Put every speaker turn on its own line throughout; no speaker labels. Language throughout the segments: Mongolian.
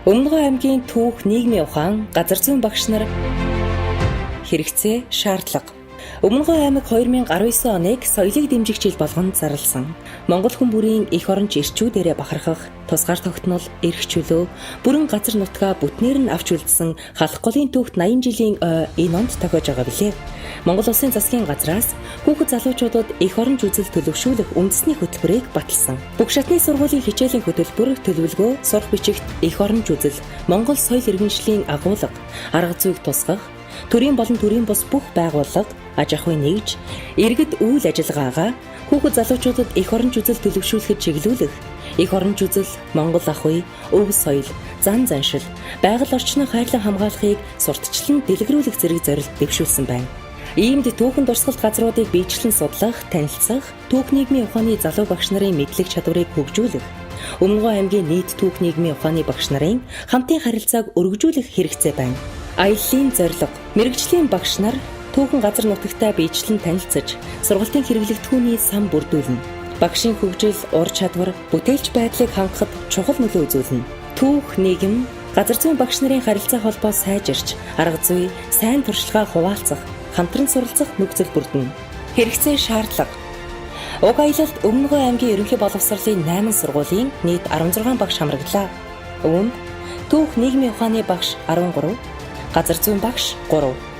Өмнөговийн аймгийн түүх нийгмийн ухаан газар зүйн багш нар хэрэгцээ шаардлага. Өмнөговийн аймаг 2019 оныг соёлыг дэмжих жил болгон зарласан. Монгол хүн бүрийн эх оронч эрчүүдээрээ бахархах, тусгаар тогтнол, эрх чөлөө, бүрэн газар нутгаа бүтнээр нь авч үлдсэн Xalxgoloорын түүхт 80 жилийн ой энэ онд тохиож байгаа билээ. Монгол Улсын засгийн газраас хүүхэд залуучуудад эх оронч үзэл төлөвшүүлэх үндэсний хөтөлбөрийг баталсан. Бүх шатны сургуулийн хичээлийн хөтөлбөр төлөвлөгөө сурах бичигт эх оронч үзэл, Монгол соёл иргэншлийн агуулга, арга зүйг тусгах, төрийн болон төрийн бус бүх байгууллага аж ахуйн нэгж, иргэд үйл ажиллагаагаа хүүхэд залуучуудад эх оронч үзэл төлөвшүүлэхэд чиглүүлэх, эх оронч үзэл, Монгол ах уй, өв соёл, зан заншил, байгаль орчныг хайрлан хамгаалахыг сурталчлан дэлгэрүүлэх зэрэг зорилт дэвшүүлсэн байна. Иймд түүхэн дурсгалт газруудыг биечлэн судлах, танилцах, түүх нийгмийн ухааны залуу багш нарын мэдлэг чадварыг хөгжүүлэх, Өмнөговийн аймгийн нийт түүх нийгмийн ухааны багш нарын хамтын харилцааг өргөжүүлэх хэрэгцээ байна. Аяллын зорилго, мэрэгжлийн багш нар түүхэн газар нутагтаа биечлэн танилцаж, сургалтын хэрэглэгдэхүүний сан бүрдүүлнэ. Багшийн хөгжил, ур чадвар, бүтээлч байдлыг хангахад чухал нөлөө үзүүлнэ. Түүх нийгэм, газар зүйн багш нарын харилцаа холбоо сайжирч, арга зүй, сайн туршлагаа хуваалцах, хамтран суралцах нөхцөл бүрдэнэ. Хэрэгцээ шаардлага. Уг аялалд Өмнөговийн аймгийн ерөнхий боловсролын 8 сургуулийн нийт 16 багш хамраглаа. Үүнд түүх нийгмийн ухааны багш 13, газар зүйн багш 3.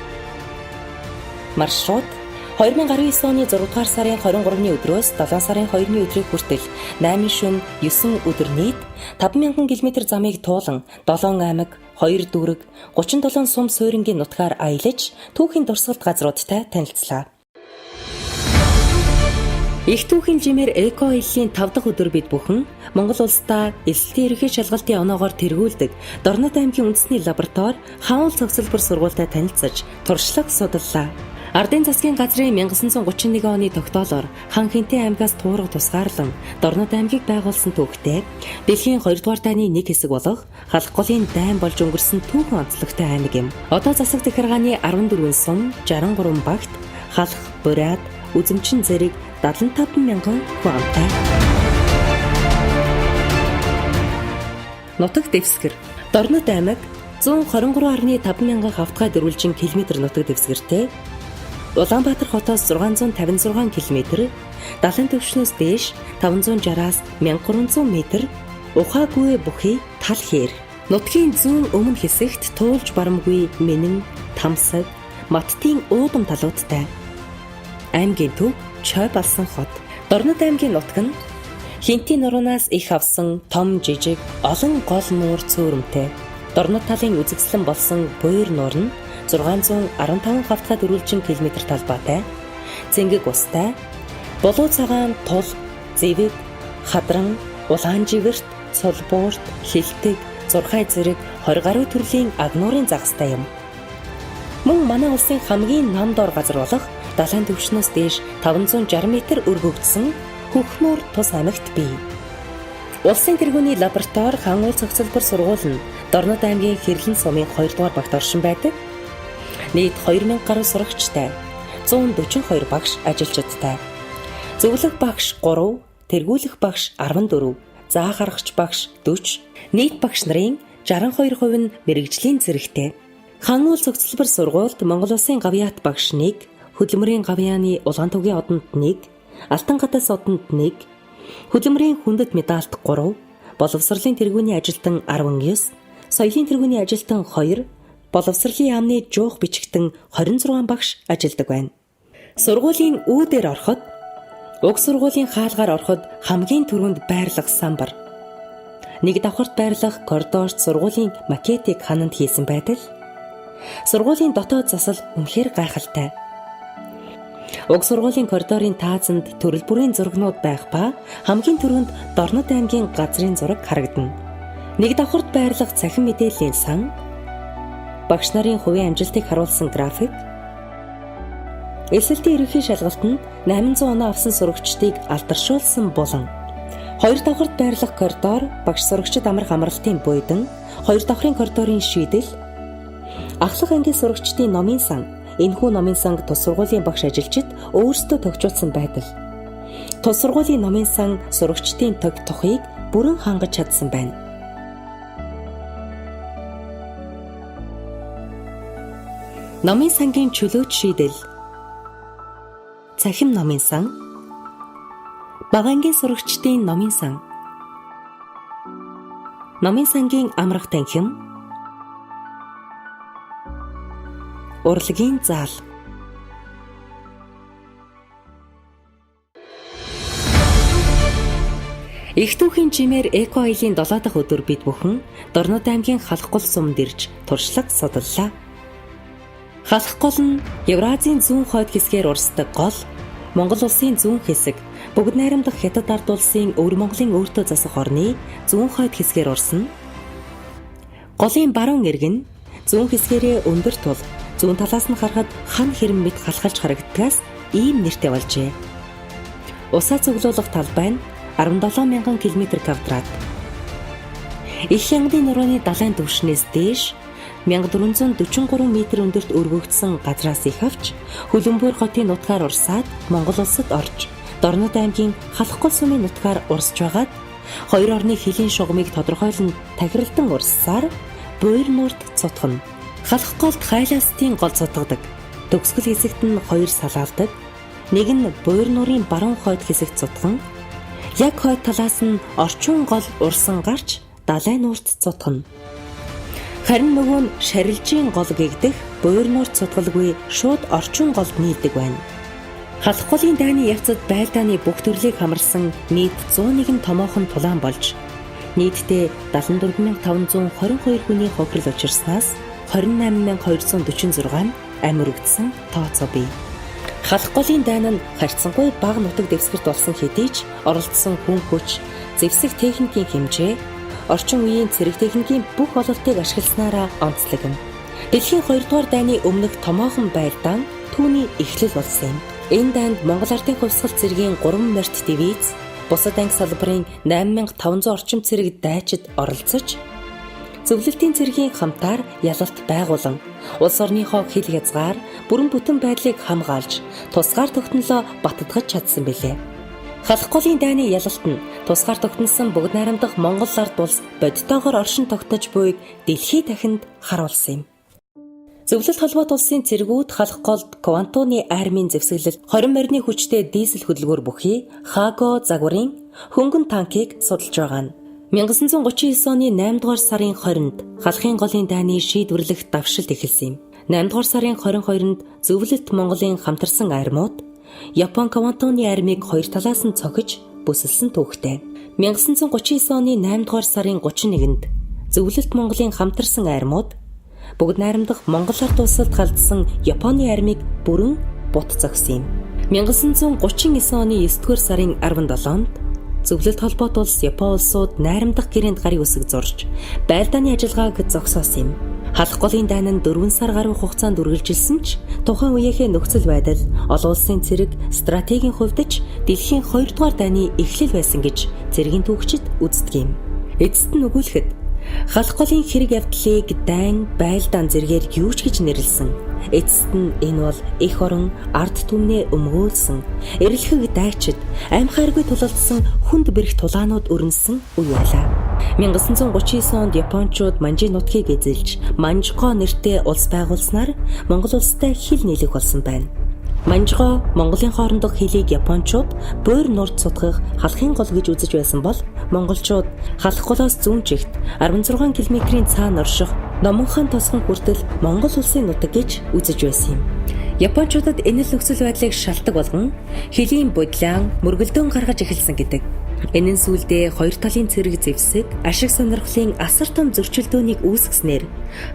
Маршрут 2019 оны 6 дугаар сарын 23-ны өдрөөс 7 сарын 2-ны өдрийг хүртэл 8 шөнө 9 өдөр нийт 5000 км замыг туулан 7 аймаг, 2 дүүрэг, 37 сум суурингийн нутгаар аялаж түүхийн дурсгалт газруудтай танилцлаа. Их түүхийн жимээр эко аяллаа 5 дахь өдөр бид бүхэн Монгол улсдаа эсэлтийн ерөнхий шалгалтын оноогоор тэргүүлдэг Дорнод аймгийн үндэсний лаборатори хаан уул цогцлбор сургуультай танилцаж туршлага судаллаа. Ардын засгийн газрын 1931 оны тогтоолоор хан Хинтээ аймгаас туурга тусгаарлан Дорнод аймгийг байгуулсан түүхтэй дэлхийн 2 дугаар дайны нэг хэсэг болох Xalxgoloорын дайн болж өнгөрсөн түүхэн онцлогтой аймаг юм. Одоо засаг захиргааны 14 сум, 63 багт халах, бурайд, үзэмчин зэрэг 75,000 хүн амтай. Нутаг дэвсгэр. Дорнод аймаг 123.5 хавтгай дөрвөлжин км нутаг дэвсгэртэй. Улаанбаатар хотоос 656 км, далайн түвшнээс дээш 560-аас 1300 м, ухаагүй бүхий тал хээр. Нутгийн зүүн өмнө хэсэгт туулж барамгүй Мэнэн, Тамсаг, Маттын уудам талуудтай. Аймгийн төв чой балсан хот. Дорнод аймгийн нутаг нь Хинтийн нуруунаас их авсан том жижиг олон гол нуур цөөрөмтэй. Дорнод талын үзэгслэн болсон буйр нуур нь 615 хавтгай дөрвөлжин км талбайтай, зэнгэг устай, булуу цагаан тул, зэвэг, хадран, улаан живэрт, цулбуурт, хилтэг, зурхай зэрэг 20 гаруй төрлийн агнуурын загастай юм. Мөн манай улсын хамгийн нам дор газар болох далайн түвшнээс дээш 560 м өргөгдсөн Хөхнүүр тус аймагт бий. Улсын тэргүүний лаборатори хаан уул цогцлбор сургууль нь Дорнод аймгийн Хэрлэн сумын 2 дугаар багт оршин байдаг. Нийт 2000 гаруй сурагчтай, 142 багш ажилчидтай. Зөвлөх багш 3, тэргүүлэх багш 14, заах аргач багш 40, нийт багш нарын 62% нь мэрэгжлийн зэрэгтэй. Хаан уул цогцлбор сургуульд Монгол Улсын гавьяат багш 1, хөдөлмөрийн гавьяаны улаан тугийн одонд 1, алтан гадаас одонд 1, хөдөлмөрийн хүндэт медальт 3, боловсролын тэргүүний ажилтан 19, соёлын тэргүүний ажилтан 2, боловсролын яамны жуух бичигтэн 26 багш ажилладаг байна. Сургуулийн үүдээр ороход, уг сургуулийн хаалгаар ороход хамгийн түрүүнд байрлах самбар. Нэг давхарт байрлах коридорт сургуулийн макетыг хананд хийсэн байтал сургуулийн дотоод засал үнэхээр гайхалтай. Уг сургуулийн коридорын таазанд төрөл бүрийн зурагнууд байх ба хамгийн түрүүнд Дорнод аймгийн газрын зураг харагдана. Нэг давхарт байрлах цахим мэдээллийн сан, багш нарын хувийн амжилтыг харуулсан график, эсэлтийн ерөнхий шалгалт нь 800 оноо авсан сурагчдыг алдаршуулсан булан, 2 давхарт байрлах коридор, багш сурагчид амрах амралтын буйдан, 2 давхрын коридорын шийдэл, ахлах ангийн сурагчдын номын сан, энэхүү номын санг тус сургуулийн багш ажилчид өөрсдөө тогтжуулсан байдал. Тус сургуулийн номын сан сурагчдын тог тухыг бүрэн хангаж чадсан байна. Номын сангийн чөлөөт шийдэл. Цахим номын сан. Багангийн сурагчдын номын сан. Номын сангийн амрах танхим. Урлагийн заал. Их түүхийн жимээр эко аялын 7 дахь өдөр бид бүхэн Дорнод аймгийн Xalxgol сумд ирж туршлага судаллаа. Xalxgol нь Евразийн зүүн хойд хэсгээр урсдаг гол, Монгол улсын зүүн хэсэг, бүгд найрамдах Хятад ард улсын Өвөр Монголын өөртөө засах орны зүүн хойд хэсгээр урсна. Голын баруун эрг нь зүүн хэсгээрээ өндөр тул, зүүн талаас нь харахад хан хэрэм мэт халхалж харагддгаас ийм нэртэй болжээ. Усаа цуглуулах талбай нь 17,000 км². Их хянгын нурууны далайн түвшнээс дээш 1443 м өндөрт өргөгдсөн газраас их авч Хөлбөмбөр хотын нутгаар урсаад Монгол улсад орж Дорнод аймгийн Xalxgol сумын нутгаар урсж байгаад хоёр орны хилийн шугамыг тодорхойлон тахиралдан урссаар Буйр нуурт цутгана. Xalxgolд хайлаастын гол цутгадаг. Төгсгөл хэсэгт нь хоёр салаалдаг. Нэг нь Буйр нуурын баруун хойд хэсэгт цутган, яг хойд талаас нь орчуун гол урсан гарч далайн нуурт цутгана. Харин нөгөө нь шарилжийн гол гэгдэх Буйр нуурт цутгалгүй шууд орчуун голд нийлдэг байна. Xalxgol-ийн дайны явцад байлдааны бүх төрлийг хамарсан нийт 101 томоохон тулаан болж нийтдээ 74522 хүний хохирол учирснаас 28246 амьд тооцоо бий. Xalxgol-ийн дайн нь харьцангуй бага нутаг дэвсгэрт болсон хэдий ч оролцсон хүн хүч, зэвсэг техникийн хэмжээ, орчин үеийн цэрэг техникийн бүх ололтыг ашигласнараа онцлог юм. Дэлхийн 2 дугаар дайны өмнөх томоохон байлдаан түүний эхлэл болсон юм. Энэ дайнд Монгол Ардын хувьсгал цэргийн 3 морьт дивиз, бусад анги салбарын 8500 орчим цэрэг дайчид оролцож, зөвлөлтийн цэргийн хамтаар ялалт байгуулан улс орныхоо хил хязгаар бүрэн бүтэн байдлыг хамгаалж тусгаар тогтнолоо баттгаж чадсан билээ. Xalxgol-ийн дайны ялалт нь тусгаар тогтносон бүгд найрамдах Монгол ард улс бодитоогоор оршин тогтнож буйг дэлхий дахинд харуулсан юм. Зөвлөлт холбоот улсын цэргүүд Xalxgolд Квантуны армийн зэвсэглэл 20 морины хүчтэй дизель хөдөлгөөр бүхий Хаго загварын хөнгөн танкийг судалж байгаа нь 1939 оны 8 дугаар сарын 20-нд Халахын голын дайны шийдвэрлэх давшилт эхэлсэн юм. 8 дугаар сарын 22-нд зөвлөлт Монголын хамтарсан армиуд Япон Квантуны армийг хоёр талаас нь цохиж бүсэлсэн түүхтэй. 1939 оны 8 дугаар сарын 31-нд зөвлөлт Монголын хамтарсан армиуд бүгд найрамдах Монгол ард улсад галдсан Японы армийг бүрэн бут зогсон юм. 1939 оны 9 дугаар сарын 17-нд зөвлөлт холбоот улс Япон улсууд найрамдах гэрээнд гарын үсэг зурж байлдааны ажиллагааг зогсоосон юм. Xalxgol-ийн дайн нь 4 сар гаруй хугацаанд үргэлжилсэн ч тухайн үеийнхээ нөхцөл байдал олон улсын цэрэг стратегийн хувьдч дэлхийн 2 дугаар дайны эхлэл байсан гэж цэргийн түүхчид үздэг юм. Эцэст нь өгүүлэхэд Xalxgol-ийн хэрэг явдлыг дайн, байлдаан зэргээр юу ч гэж нэрлсэн. Эцэст нь энэ бол эх орон ард түмнээ өмгөөлсөн, эрэлхэг дайчид, аймхааргүй тулалдсан хүнд бэрх тулаанууд өрнөсөн үе байлаа. 1939 онд Япончууд Манжи нутгийг эзэлж, Манжго нэртэй улс байгуулснаар Монгол улстай хил нийлэх болсон байна. Манжго Монголын хоорондох хилийг Япончууд Буйр нуурт цутгах Халахын гол гэж үзэж байсан бол монголчууд Xalxgol-оос зүүн чигт 16 км-ийн цаана орших Номонхан тосгон хүртэл Монгол улсын нутаг гэж үзэж байсан юм. Япончуудад энэ л нөхцөл байдлыг шалтгаан болгон хилийн бодлон мөргөлдөөн гаргаж эхэлсэн гэдэг. Энэ нь сүүлдээ хоёр талын цэрэг зэвсэг, ашиг сонирхлын асар том зөрчилдөөнийг үүсгэснээр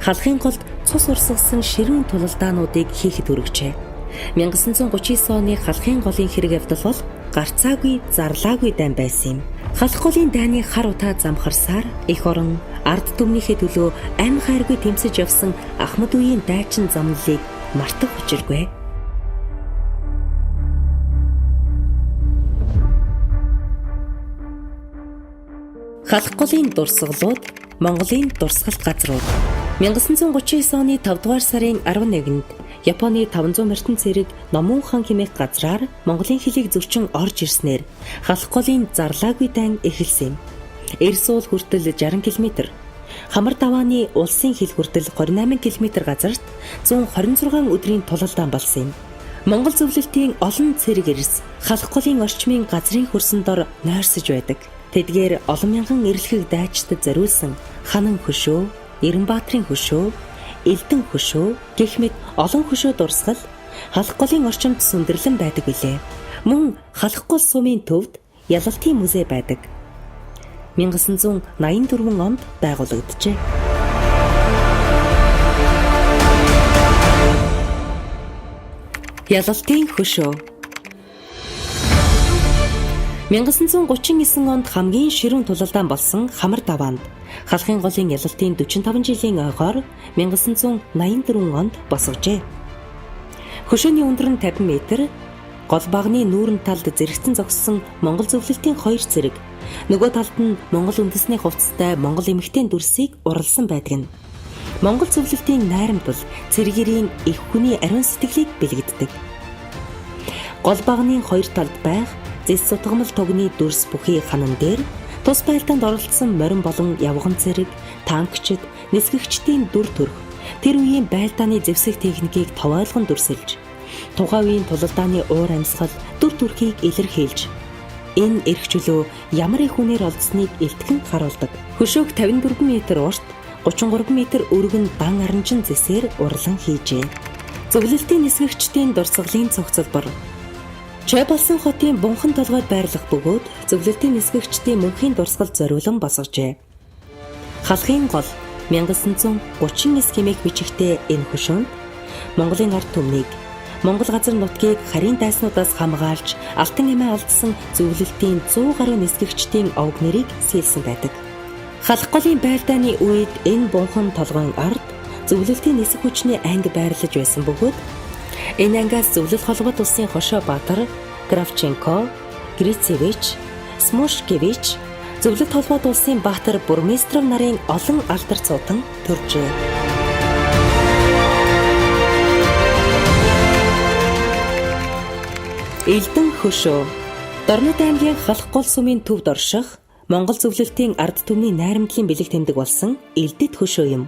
Халахын голд цус урсгасан ширүүн тулалдаануудыг хийхэд хүргэжээ. 1939 оны Халахын голын хэрэг явдал бол гарцаагүй, зарлаагүй дайн байсан юм. Xalxgol-ийн дайны хар утаа замхарсаар эх орон ард түмнийхээ төлөө амь хайргүй тэмцэж явсан Ахмад үеийн дайчин замналыг мартах учиргүй. Xalxgol-ийн дурсгалууд, Монголын дурсгалт газрууд. 1939 оны 5 дугаар сарын 11-нд Японы 500 морьтон цэрэг Номон хан хэмээх газраар Монголын хилийг зөрчин орж ирснээр Xalxgol-ийн зарлаагүй дайн эхэлсэн юм. Эрс уул хүртэл 60 км. Хамар давааны улсын хил хүртэл 28 км газарт 126 өдрийн тулалдаан болсон юм. Монгол зөвлөлтийн олон цэрэг эрс халах голын орчмын газрын хөрсөн дор нойрсож байдаг. Тэдгээр олон мянган эрэлхэг дайчдад зориулсан ханан хөшөө, Эренбаатрын хөшөө, Элдэн хөшөө гэх мэт олон хөшөө дурсгал халах голын орчимд сүндэрлэн байдаг билээ. Мөн халах гол сумын төвд ялалтын музей байдаг. 1984 онд байгуулагджээ. Ялалтын хөшөө 1939 онд хамгийн ширүүн тулалдаан болсон хамар даваанд халахын голын ялалтын 45 жилийн ойгоор 1984 онд босгожээ. Хөшөөний өндөр нь 50 м, гол багны нүүрэн талд зэрэгцэн зогссон Монгол зөвлөлтийн 2 цэрэг, нөгөө талд нь Монгол үндэсний хувцастай Монгол эмэгтэй дүрсийг уралсан байдаг нь. Монгол зөвлөлтийн найрамдвал цэргэрийн их хүний ариун сэтгэлийг бэлэгддэг. Гол багны 2 талд байх зэс сутгамал тугны дүрс бүхий ханан дээр тус байлдаанд оролцсон морин болон явган цэрэг, танкчид, нисгэгчдийн дүр төрх тэр үеийн байлдааны зэвсэг техникийг товойлгон дүрсэлж, тухайн үеийн тулалдааны уур амьсгал, дүр төрхийг илэрхийлж, энэ эрх чөлөө ямар их хүнээр олдсныг илтгэн харуулдаг. Хөшөөг 54 м урт, 33 м өргөн дан аранжин зэсээр урлан хийжээ. Зөвлөлтийн нисгэгчдийн дурсгалын цогцлбор Чой болсон хотын бунхан толгойд байрлах бөгөөд зөвлөлтийн нисгэгчдийн мөнхийн дурсгалд зориулан босгожээ. Халахын гол 1939 хэмээх бичигтэй энэ хөшөөнд Монголын ард түмнийг, Монгол газар нутгийг харийн дайснуудаас хамгаалж алтан эмээ алдсан зөвлөлтийн 100 гаруй нисгэгчдийн овг нэрийг сэлсэн байдаг. Халах голын байлдааны үед энэ бунхан толгойн ард зөвлөлтийн нисэг хүчний анги байрлаж байсан бөгөөд энэ ангиас зөвлөлт холбоот улсын хошоо баатар Кравченко, Грицевич, Смушкевич, зөвлөлт холбоот улсын баатар Бурмистров нарын олон алдар цуутан төржээ. Элдэн хөшөө Дорнод аймгийн халах гол сумын төвд орших Монгол зөвлөлтийн ард түмний найрамдлын бэлэг тэмдэг болсон элдэд хөшөө юм.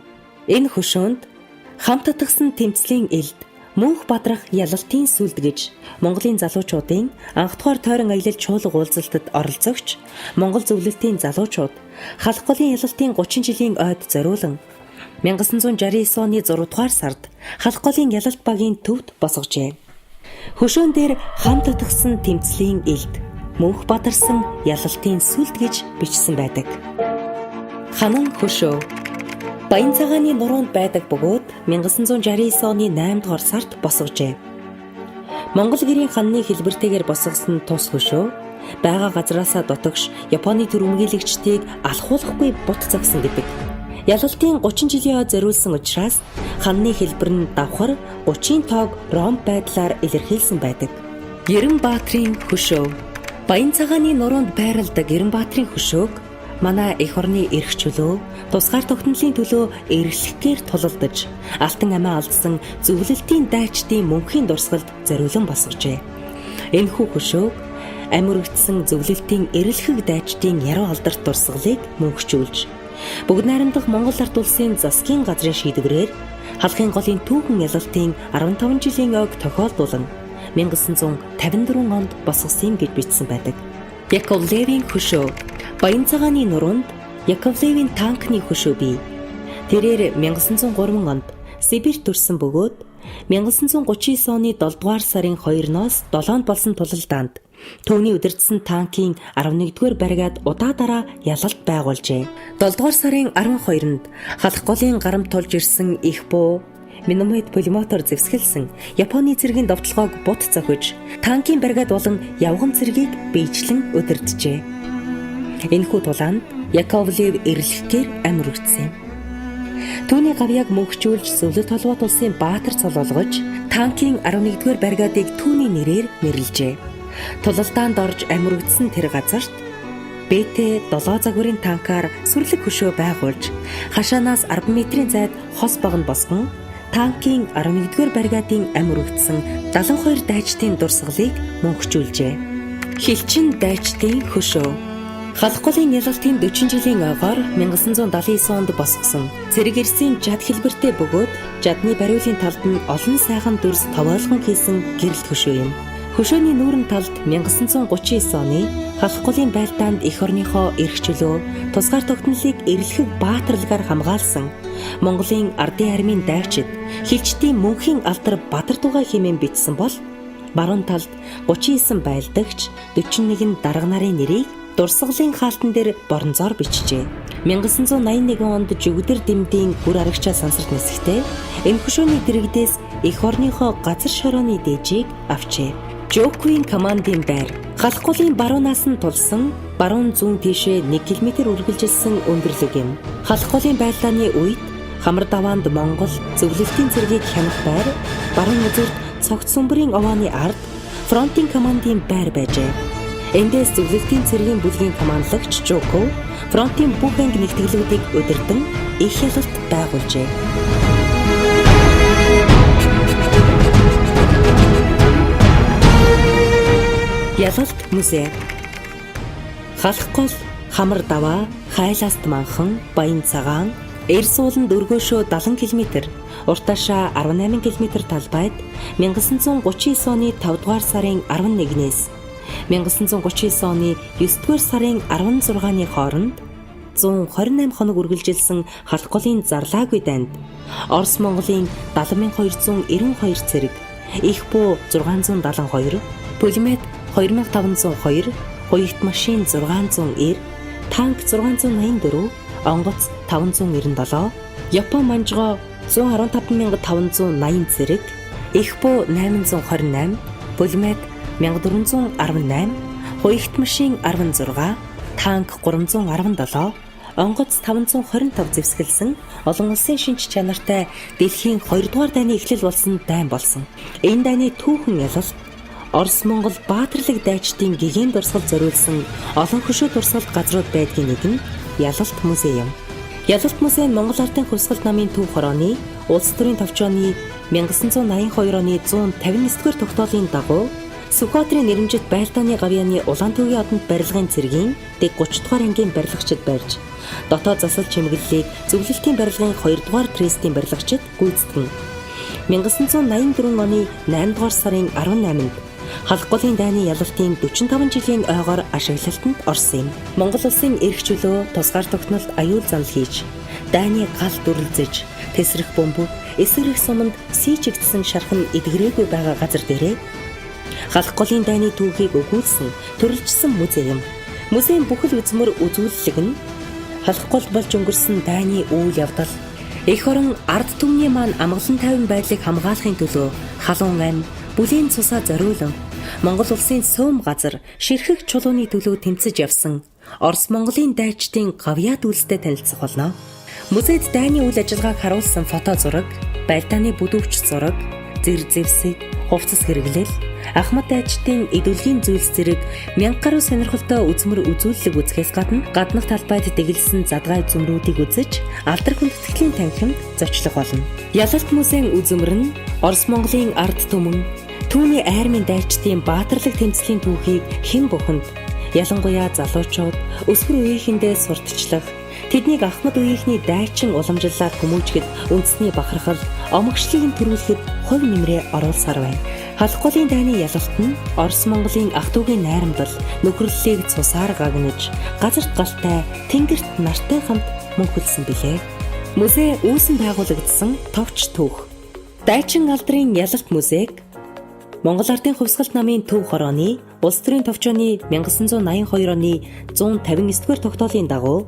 Энэ хөшөөнд хамт татгсан тэмцлийн элд мөнх бадрах ялалтын сүлд гэж Монголын залуучуудын анх дугаар тойрон аялал чуулга уулзалтад оролцогч Монгол зөвлөлтийн залуучууд халах голын ялалтын 30 жилийн ойд зориулан 1969 оны 6 дугаар сард халах голын ялалт багийн төвд босгожээ. Хөшөөн дээр хамт татгсан тэмцлийн элд мөнх бадарсан ялалтын сүлд гэж бичсэн байдаг. Ханан хөшөө Баян цагааны нуруунд байдаг бөгөөд 1969 оны 8 дугаар сард босгожээ. Монгол гэрийн ханны хэлбэртэйгээр босгосон тус хөшөө байгаа газраасаа дотогш Японы төрөмгийлэгчдийг алхуулахгүй бут загсан гэдэг. Ялалтын 30 жилийн ойд зориулсан учраас ханны хэлбэр нь давхар 30-ийн тоог ромб байдлаар илэрхийлсэн байдаг. Эренбаатрын хөшөө Баян цагааны нуруунд байрладаг Эренбаатрын хөшөөг манай эх орны эрх чөлөө, тусгаар тогтнолын төлөө эргэлэхээр тулалдаж, алтан амиа алдсан зөвлөлтийн дайчдын мөнхийн дурсгалд зориулан босгожээ. Энэхүү хөшөөг амиргдсан зөвлөлтийн эрэлхэг дайчдын яруу алдарт дурсгалыг мөнхжүүлж, бүгд найрамдах Монгол ард улсын засгийн газрын шийдвэрээр халахын голын түүхэн ялалтын 15 жилийн ойг тохиолдуулан 1954 онд босгосон гэж бичсэн байдаг. Яковлевийн хөшөө Баян цагааны нуруунд Яковлевийн танкны хөшөө бий. Тэрээр 1903 онд Сибирт төрсэн бөгөөд 1939 оны 7 дугаар сарын 2-ноос 7-нд болсон тулалдаанд түүний удирдсан танкийн 11-р бригад удаа дараа ялалт байгуулжээ. 7 дугаар сарын 12-нд халах голын гарамт тулж ирсэн их буу миномет пулемотор зэвсгэлсэн Японы цэргийн довтлогоог бут зохиж танкийн бригад болон явган цэргийг биечлэн удирджээ. Энэхүү тулаанд Яковлев эрэлхэхээр амиргдсан юм. Түүний гавьяаг мөнхжүүлж зөвлөлт холбоот улсын баатар цол олгож танкийн 11-р бригадыг түүний нэрээр нэрлэжээ. Тулалдаанд орж амиргдсан тэр газарт БТ 7 загварын танкаар сүрлэг хөшөө байгуулж хашаанаас 10 м-ийн зайд хос багн босгон танкийн 11-р бригадын амиргдсан 72 дайчдын дурсгалыг мөнхжүүлжээ. Хилчин дайчдын хөшөө Халхголын ялалтын 40 жилийн ойгоор 1979 онд босгосон. Цэрэг Эрсийн жад хэлбэртэй бөгөөд жадны бариулын талд нь олон сайхан дүрс товоолгон хийсэн гэрэлт хөшөө юм. Хөшөөний нүүрэн талд 1939 оны Халхголын байлдаанд эх орныхоо эрх чөлөө, тусгаар тогтнолыг эрэлхэг баатарлагаар хамгаалсан Монголын ардын армийн дайчид хилчдийн мөнхийн алдар Бадар тугай хэмээн бичсэн бол баруун талд 39 байлдагч 41 дарга нарын нэрийг дурсгалын хаалтан дээр боронзоор бичжээ. 1981 онд Жүгдэр дэмдийн бүр арагчаа сансарт нисэхдээ энэ хөшөөний дэрэгдээс эх орныхоо газар шорооны дээжийг авчээ. Түүхийн командын байр Халхголын баруунаас нь тулсан баруун зүүн тишээ 1 км үргэлжилсэн өндөрлөг юм. Халхголын байлдааны үед хамар даваанд Монгол зөвлөлтийн цэргийг хянах байр, баруун үзүүрт цогц сүмбэрийн овооны ард фронтын командын байр байжээ. Эндээс зөвлөлтийн цэргийн бүлгийн командлагч Жоков фронтын бүх анги нэгтгэлүүдийг удирдан их ялалт байгуулжээ. Ялалт музей. Халхгол, хамар даваа, хайлааст манхан, баян цагаан, эрс ууланд өргөөшөө 70 км, уртаашаа 18 км талбайд 1939 оны 5 дугаар сарын 11-ээс 1939 оны 9 дугаар сарын 16-ны хооронд 128 хоног үргэлжилсэн Халхголын зарлаагүй дайнд Орос Монголын 70292 цэрэг, их буу 672, пулемет 2502, хуягт машин 690, танк 684, онгоц 597, Япон манжгоо 115580 цэрэг, их буу 828, пулемет 1418, хуягт машин 16, танк 317, онгоц 525 зэвсгэлсэн олон улсын шинж чанартай дэлхийн 2 дугаар дайны эхлэл болсон дайн болсон. Энэ дайны түүхэн ялалт Орос Монгол баатарлаг дайчдын гэгээн дурсгал зориулсан олон хөшөө дурсгалт газрууд байдгийн нэг нь Ялалт музей юм. Ялалт музей нь Монгол Ардын хувьсгал намын түүх хорооны улс төрийн товчооны 1982 оны 159-р тогтоолын дагуу Сүхбаатарын нэрэмжит байлдааны гавьяаны Улаантүгийн одонд барилгын цэргийн дэг 30 дугаар ангийн барилгачид барьж, дотоод засал чимэглэлийг зөвлөлтийн барилгын 2 дугаар трестийн барилгачид гүйцэтгэн. 1984 оны 8 дугаар сарын 18-нд Халхголын дайны ялалтын 45 жилийн ойгоор ашиглалтанд орсон юм. Монгол улсын эрх чөлөө, тусгаар тогтнолд аюул занал хийж, дайны гал дүрлзэж, тесрэх бөмбөг, эсрэг суманд сийчигдсэн шархан эдгэрээгүй байгаа газар дээрээ Халхголын дайны түүхийг өгүүлсэн, төрөлжсөн музей юм. Музейн бүхэл үзмөр үзүүлэлэг нь Халхгол болж өнгөрсөн дайны үйл явдал, эх орон ард түмний маань амгалан тайван байдлыг хамгаалахын төлөө халуун ам, бүлийн цусаа зориулан Монгол улсын сөөм газар ширхэг чулууны төлөө тэмцэж явсан Орос Монголын дайчдын гавьяат үйлстэй танилцах болно. Музейд дайны үйл ажиллагааг харуулсан фото зураг, байлдааны бүдүүвч зураг, зэр зэвсэг, хувцас хэрэглэл, Ахмад дайчдын идүүлгийн зүйлс зэрэг 1000 гаруй сонирхолтой үзмэр үзүүлэлэг үзэхээс гадна гаднах талбайд дэглэсэн задгай зүмрүүдийг үзэж алдар хүндэтгэлийн танхимд зочлох болно. Ялалт музейн үзмэр нь Орос Монголын ард түмэн, түүний айрмын дайчдын баатарлаг тэмцлийн түүхийг хэн буханд, ялангуяа залуучууд өсвөр үеийнхэндээ сурталчлах, тэднийг Ахмад үеийнхний дайчин уламжлалаар хүмүүжгэд үндэсний бахархал, омогшлыг төрүүлэхэд хувь нэмрээ оруулсаар байна. Халхголын дайны ялалт нь Орос Монголын ах дүүгийн найрамдал, нөхөрлөлийг цусаар гагнаж, газарт галтай, тэнгэрт нартай хамт мөнхөлсөн билээ. Музей үүсэн байгуулагдсан товч түүх. Дайчин алдрын ялалт музейг Монгол Ардын хувьсгал намын төв хорооны улс төрийн товчооны 1982 оны 159-р тогтоолын дагуу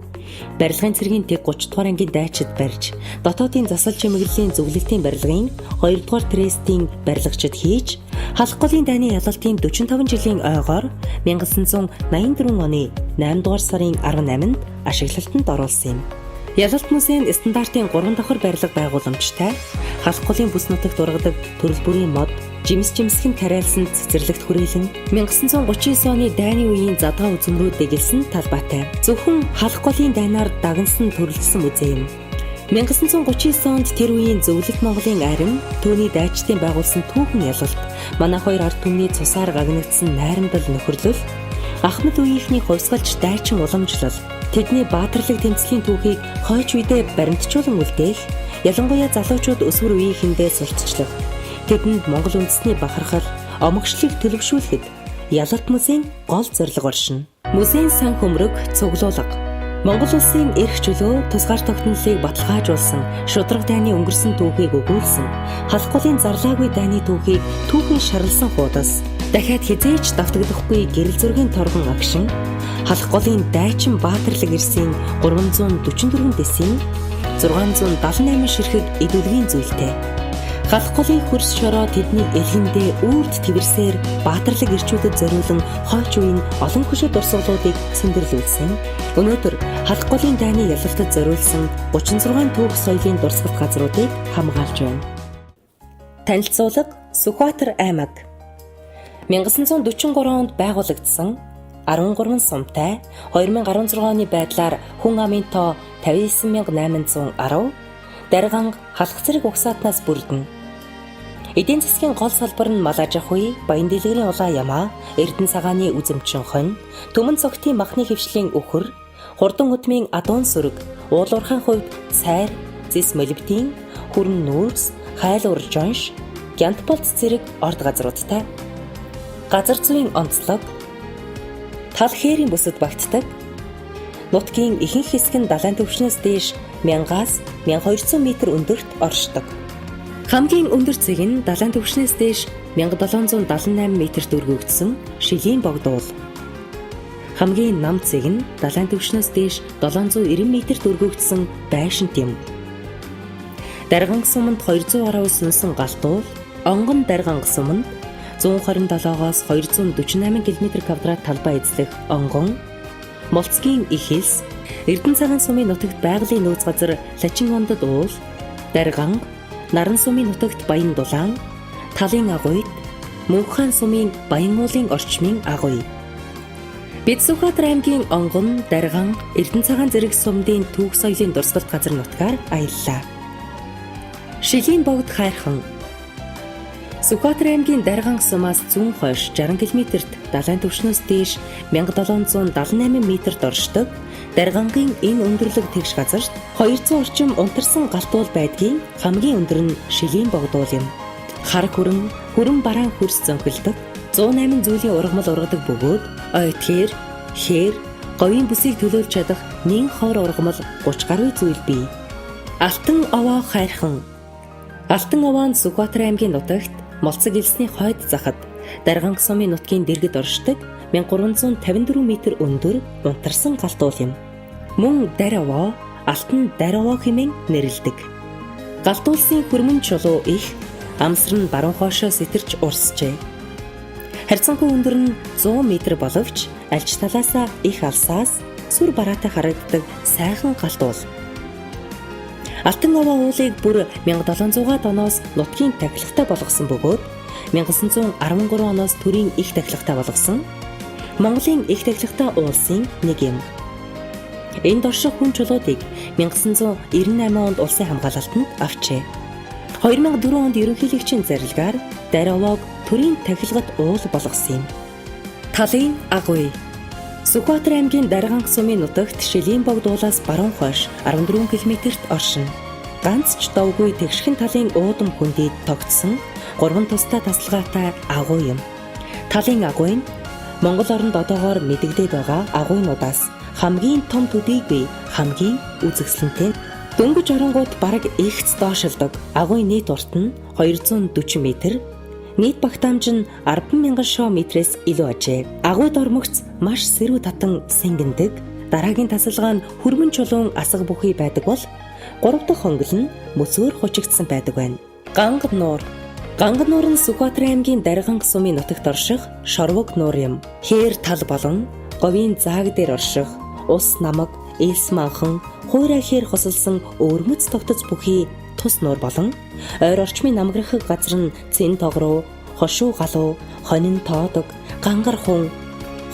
барилгын цэргийн дэг 30 дугаар ангийн дайчид барьж, дотоодын засал чимэглэлийн зөвлөлтийн барилгын 2 дугаар трестийн барилгачид хийж, Халхголын дайны ялалтын 45 жилийн ойгоор 1984 оны 8 дугаар сарын 18-нд ашиглалтанд оруулсан юм. Ялалт музейн стандартын 3 давхар барилга байгууламжтай, Халхголын бүс нутагт ургадаг төрөл бүрийн мод, жимсхэн тариалсан цэцэрлэгт хүрээлэн 1939 оны дайны үеийн задгаа үзмрүүд дэглэсэн талбайтай. Зөвхөн Халхголын дайнаар дагнсан төрөлжсөн музей юм. 1939 онд тэр үеийн зөвлөлт Монголын арим, түүний дайчдын байгуулсан түүхэн ялалт, манай хоёр ард түмний цусаар гагнагдсан найрамдал нөхөрлөл, Ахмад үеийнхний хувьсгалч дайчин уламжлал тэдний баатарлаг тэмцлийн түүхийг хойч үедээ баримтжуулан үлдээх, ялангуяа залуучууд өсвөр үеийнхэндээ сурталчлах, тэдэнд Монгол үндэсний бахархал, омогшлыг төлөвшүүлэхэд Ялалт музейн гол зорилго оршино. Музейн сан хөмрөг цуглуулга Монгол улсын эрх чөлөө тусгаар тогтнолыг баталгаажуулсан шударга дайны өнгөрсөн түүхийг өгүүлсэн халахгүй зарлаагүй дайны түүхийг түүхийн шарлсан хуудас дахиад хизээж давтагдахгүй гэрэл зургийн торгон агшин халахгүй дайчин баатарлаг ирсийн 344 дэсийн 678 ширхэг идүүлгийн зүйлтэй халахгүй хөрс шороо тэдний элхэндээ үрд твэрсээр баатарлаг ирчүүдэд зориулан хойч үеийн олон хөшөө дурсгалуудыг цэндэрлүүлсэн. Өнөөдөр халахгүй дайны ялалтад зориулсан 36 түүх соёлын дурсгалт газруудыг хамгаалж байна. Танилцуулга Сүхбаатар аймаг 1943 онд байгуулагдсан 13 сумтай 2016 оны байдлаар хүн амын тоо 59810 дарган халах зэрэг угсаатнаас бүрдэнэ. Эдийн засгийн гол салбар нь мал аж ахуй, баян дэлгэрийн улаан ямаа, эрдэнэ цагааны үзэмчин хонь, төмөн цогтын махны хөвшлийн өхөр, хурдан удмын адуун сүрэг, уулуурхайн хувьд цайр, зис молибдин, хүрэн нүүрс, хайл уржонш, гянтболц зэрэг орд газруудтай. Газар зүйн онцлог тал хээрийн бүсэд багтдаг. Нутгийн ихэнх хэсэг нь далайн түвшнээс дээш 1000-аас 1200 м өндөрт оршдог. Хамгийн өндөр зэг нь далайн түвшнээс дээш 1778 м-т өргөгдсөн шилийн богдуул. Хамгийн нам зэг нь далайн түвшнээс дээш 790 м-т өргөгдсөн байшинт юм. Дарган суманд 200 гаруй сүнсэн галтуул, онгон дарган суманд 127-оос 248 км2 талбай эзлэх онгон, молцгийн их хэлс, Эрдэнэ цагаан сумын нутагт байгалийн нөөц газар Лачин ондод уул, дарган, нарын сумын нутагт баян дулаан, талын агуйд, Мөнххан сумын баян уулын орчмын агуй. Бид Сүхбаатар аймгийн онгон, дарган, Эрдэнэ цагаан зэрэг сумдын түүх соёлын дурсгалт газар нутгаар аяллаа. Шилийн богд хайрхан Сүхбаатар аймгийн дарган сумаас зүүн хойш 60 км-т далайн түвшнээс дээш 1778 м-т оршдог даргангийн энэ өндөрлөг тэгш газарт 200 орчим унтарсан галтуул байдгийн хамгийн өндөр нь шилийн богдуул юм. Хар хүрэн бараан хөрс зөнхөлдөг 108 зүйлийн ургамал ургадаг бөгөөд ойтхэр, хээр, говийн бүсийг төлөөлж чадах нэн ховор ургамал 30 гаруй зүйл бий. Алтан овоо хайрхан Алтан овоо нь Сүхбаатар аймгийн нутагт молцог элсний хойд захад дарган сумын нутгийн дэргэд оршдог 1354 м өндөр унтарсан галтуул юм. Мөн дарь овоо, алтан дарь овоо хэмээн нэрлэдэг. Галтуулсын хөрмөн чулуу их, амсар нь баруун хоошоо сэтэрч урсжээ. Харьцангуй өндөр нь 100 м боловч альч талаасаа их алсаас сүр бараатай харагддаг сайхан галтуул. Алтан овоо уулыг бүр 1700-аад оноос нутгийн тахилгатай болгосон бөгөөд 1913 оноос төрийн их тахилгатай болгосон Монголын их тахилгатай уулсын нэг юм. Энд орших хүн чулуудыг 1998 онд улсын хамгаалалтанд авчээ. 2004 онд ерөнхийлөгчийн зарилгаар дарь овоог төрийн тахилгат уул болгосон юм. Талын агуй Сүхбаатар аймгийн дарган сумын нутагт шилийн богдуулаас баруун хойш 14 км-т оршино. Ганц ч довгүй тэгшхэн талын уудам хүндийд тогтсон 3 тустай тасалгаатай агуй юм. Талын агуй нь Монгол оронд одоогоор мэдэгдээд байгаа агуйнуудаас хамгийн том төдийгүй хамгийн үзэсгэлэнтэй. Дөнгөж оронгууд бараг ихц доошилдог агуй нийт урт нь 240 м, нийт багтаамж нь 10,000 шоо метрээс илүү ажээ. Агуйд ормогц маш сэрүү татан сэнгэндэг. Дараагийн тасалгаа нь хөрмөн чулуун асга бүхий байдаг бол 3 дахь хонгол нь мөсөөр хучигдсан байдаг байна. Ганга нуур нь Сүхбаатар аймгийн дарган сумын нутагт орших шорвог нуур юм. Хээр тал болон говийн зааг дээр орших ус намаг, элс манхан, хуурай хээр хосолсон өвөрмөц тогтоц бүхий тус нуур болон ойр орчмын намграхыг газар нь цэн тогруу, хошуу галуу, хонин тоодог, гангар хун,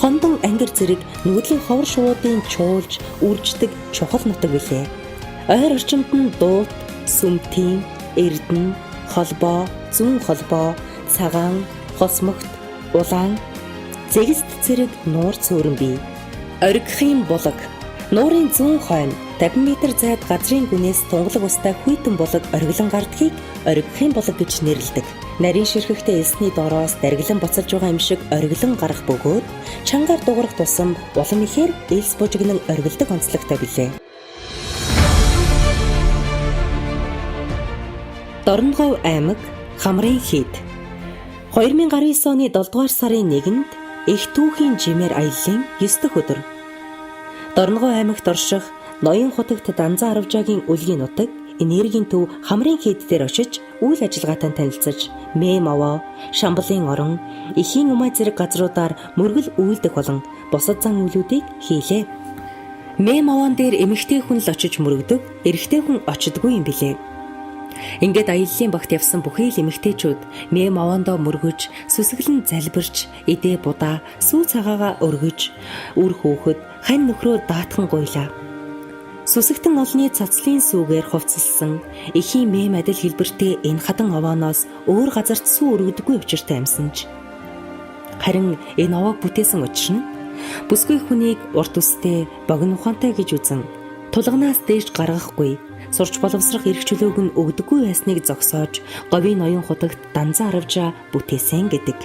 хондон ангир зэрэг нүүдлийн ховор шуудын чуулж, үрждэг чухал нутаг билээ. Ойр орчимд нь дуут, сүмтийн, эрдэнэ, холбоо, зүүн холбоо, цагаан, хосмогт, улаан, зэгст цэрэг нуур цөөрөн бий. Оргихын булаг. Нуурын зүүн хойно 50 м зайд газрын гүнээс тунгалаг устай хүйтэн булаг оргилон гардгийг оргихын булаг гэж нэрлэдэг. Нарын ширхэгтэй элсний доороос даргилан буцалж байгаа юм шиг оргилон гарах бөгөөд чангаар дуурах тусам улам ихээр элс бужигнан оргилдог онцлогтой билээ. Дорногов аймаг Хамрын хід. 2019 оны 7 дугаар сарын 1-нд их түүхийн жимээр аяллаа 9 дахь өдөр. Дорногов аймагт орших ноён хотогт Данзан Аравжаагийн үлгийн нутаг энергийн төв Хамрын хід дээр очиж үйл ажиллагаатай танилцаж мэм аваа, шамблын орон, эхийн умаа зэрэг газруудаар мөргөл үйлдэх болон бусад зан үйлүүдийг хийлээ. Мэм аваан дээр эмэгтэй хүн л очиж мөрөгдөг, эрэгтэй хүн очдоггүй юм билээ. Ингээд аяллаа багт явсан бүхий л эмэгтэйчүүд мэм аваандаа мөргөж, сүсгэлэн залбирч, эдээ будаа, сүү цагаагаа өргөж, үр хөөхөд хань нөхрөө даатхан гуйлаа. Сүсэгтэн олны цацлын сүүгээр хувцалсан эхийн мэм адил хэлбэртэй энэ хадан авааноос өөр газарт сүү өргөдөггүй учиртай амьсанж. Харин энэ авааг бүтээсэн учир нь бүсгүй хүнийг урт үстэй, богино ухаантай гэж үзэн тулганаас дээш гаргахгүй, сурч боловсрох эрх чөлөөг нь өгдөггүй байсныг зогсоож говийн ноён хотогт Данзан Аравжаа бүтээсэн гэдэг.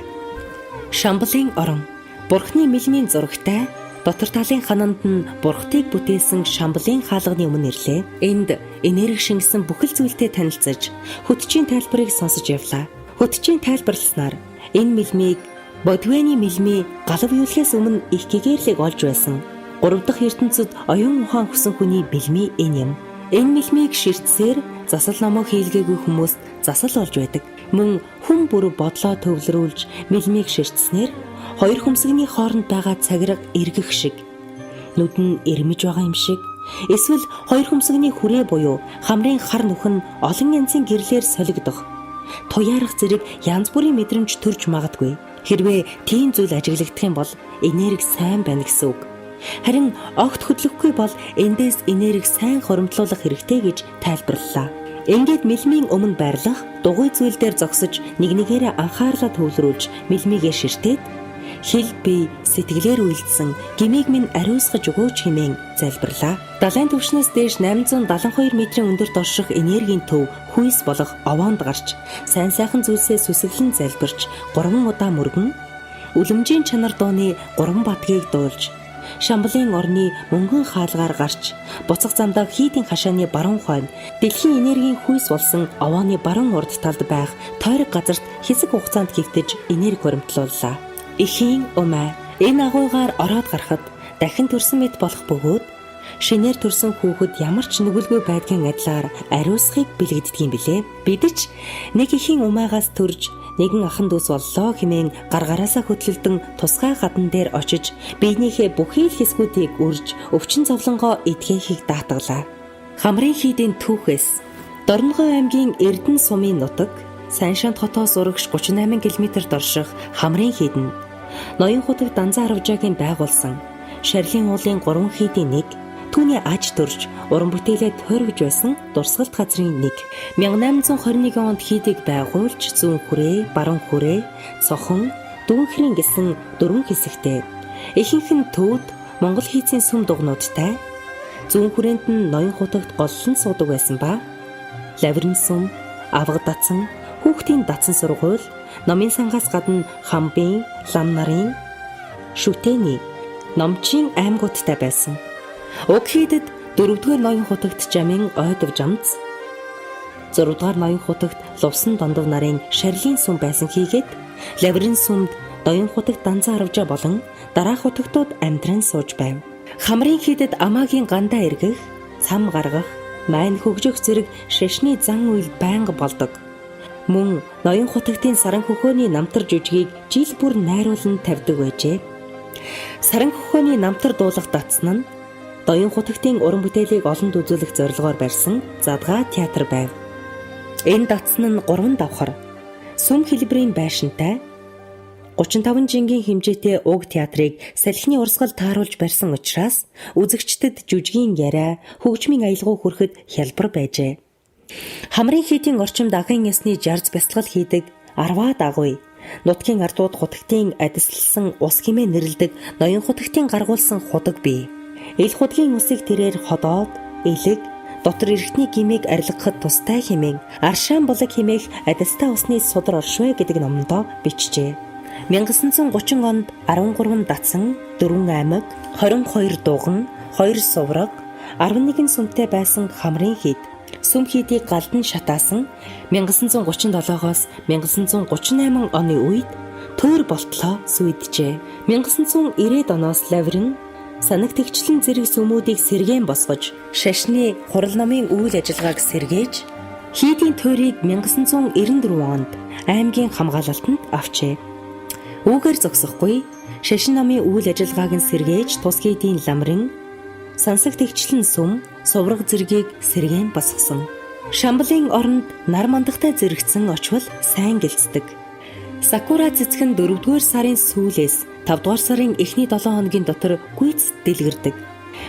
Шамблын орон. Бурхны мэлмийн зурагтай дотор талын хананд нь бурхтыг бүтээсэн шамблын хаалганы өмнө ирлээ. Энд энерги шингэсэн бүхэл зүйлтэй танилцаж, хөтчийн тайлбарыг сонсож явлаа. Хөтчийн тайлбарласнаар энэ мэлмийг бодвэний мэлмий галав юулхээс өмнө их гэгэрлийг олж байсан. 3 дахь ертөнцид оюун ухаан хүсэн хүний мэлмий энэ юм. Энэ мэлмийг ширтсээр засал номоо хийлгээгүй хүмүүст засал болж байдаг. Мөн хүн бүр бодлоо төвлөрүүлж мэлмийг ширтснээр хоёр хөмсгний хооронд байгаа цагираг эргэх шиг, нүд нь эрмэж байгаа юм шиг, эсвэл хоёр хөмсгний хүрээ буюу хамрын хар нүх нь олон янзын гэрлээр солигдох, туяарах зэрэг янз бүрийн мэдрэмж төрж магадгүй. Хэрвээ тийм зүйл ажиглагдах юм бол энерги сайн байна гэсэн үг. Харин огт хөдлөхгүй бол эндээс энерги сайн хоримтлуулах хэрэгтэй гэж тайлбарлалаа. Ингээд мэлмийн өмнө байрлах дугуй зүйл дээр зогсож нэгнийгээрээ анхаарлаа төвлөрүүлж мэлмигээ ширтээд хэл бие сэтгэлээр үйлдсэн гмийг минь ариусгаж өгөөч хэмээн залбирлаа. Далайн түвшнээс дээш 872 м-ийн өндөрт орших энергийн төв хүйс болох овоонд гарч сайн сайхан зүйлсээ сүсэглэн залбирч 3 удаа мөргөн үлэмжийн чанар дууны 3 батгийг дуулж шамблын орны мөнгөн хаалгаар гарч буцах замдаа хийдийн хашааны баруун хойно дэлхийн энергийн хүйс болсон овооны баруун урд талд байх тойрог газарт хэсэг хугацаанд хөвтөж энерги хоримтлууллаа. Эхийн умаа энэ агуугаар ороод гарахад дахин төрсөн мэт болох бөгөөд шинээр төрсөн хүүхэд ямар ч нүгэлгүй байдгийн адилаар ариусгахыг бэлэгддэг юм билээ. Бид ч нэг эхийн умаагаас төрж нэгэн ахан дүүс боллоо хэмээн гаргараасаа хөтлөлдөн тусгай гадан дээр очиж биенийхээ бүхий л хэсгүүдийг үрж өвчин зовлонгоо эдгээхийг даатгалаа. Хамрын хідийн түүхээс Дорногов аймгийн Эрдэнэ сумын нутаг Сайншант хотоос урагш 38 км-д орших Хамрын хід нь ноён хотог Данзан Аравжаагийн байгуулсан шарлийн уулын 3 хийдийн нэг, түүний аж төрж уран бүтээлээ тойргож байсан дурсгалт газрын нэг. 1821 онд хийдийг байгуулж зүүн хүрээ, баруун хүрээ, цохон, түүхийн гэсэн 4 хэсэгтэй. Ихэнх нь төвд Монгол хийцийн сүм дугнуудтай. Зүүн хүрээнд нь ноён хотогт голлон суудаг байсан ба лаврын сүм, авга датсан, хүүхдийн датсан сургууль, номын сангаас гадна хамбын, лам нарын, шүтээний, номчин аймагуудтай байсан. Уг хийдэд 4-р ноён хотогт жамын ойдов жамц, 6-р ноён хотогт лувсан дондов нарын шарлийн сүм байсан хийгээд лаврын сүмд ноён хотогт Данзан Аравжаа болон дараах хотогтууд амьдран сууж байв. Хамрын хийдэд амаагийн гандаа эргэх, цам гаргах, майн хөгжих зэрэг шашны зан үйл байнга болдог. Мөн ноён хотогтын саран хөхөөний намтар жүжгийг жил бүр найруулан тавьдаг байжээ. Саран хөхөөний намтар дуулах датсан нь ноён хотогтын уран бүтээлийг олонд үзүүлэх зорилгоор барьсан задгаа театр байв. Энэ датсан нь 3 давхар сүм хэлбэрийн байшинтай 35 жингийн хэмжээтэй уг театрыг салхины урсгал тааруулж барьсан учраас үзэгчдэд жүжгийн яриа, хөгжмийн аялгау хүрэхэд хялбар байжээ. Хамрын хийдийн орчимд агын ясны жарз бясалгал хийдэг арваа дагуй Нутгийн ардууд хутагтын адислсан ус хэмээн нэрлэдэг ноён хутагтын гаргуулсан худаг бий. Ил худгийн усыг тэрээр ходоод, элэг, дотор эрхтний гимиг арилгахад тустай хэмээн аршаан булаг хэмээх адилтай усны судар оршвэ гэдэг номондоо бичжээ. 1930 онд 13 датсан, 4 аймаг, 22 дуган, 2 сувраг, 11 сүмтэй байсан хамрын хід. Сүм хийдийг галдан шатаасан 1937-оос 1938 оны үед төр болтлоо сүйджээ. 1990-ад оноос лаврын санагтэгчлэн зэрэг сүмүүдийг сэргээн босгож, шашны хурал намын үйл ажиллагааг сэргээж, хийдийн тойрыг 1994 онд аймгийн хамгаалалтанд авчээ. Үүгээр зогсохгүй, шашин намын үйл ажиллагааг нь сэргээж, тус хийдийн ламрын сансагтэгчлэн сүм, сувраг зэргийг сэргээн босгосон. Шамблын оронд нар мандахтай зэрэгцэн очвол сайн гэлцдэг. Сакура цэцгэн 4-р сарын сүүлээс 5-р сарын эхний 7 хоногийн дотор гүйц дэлгэрдэг.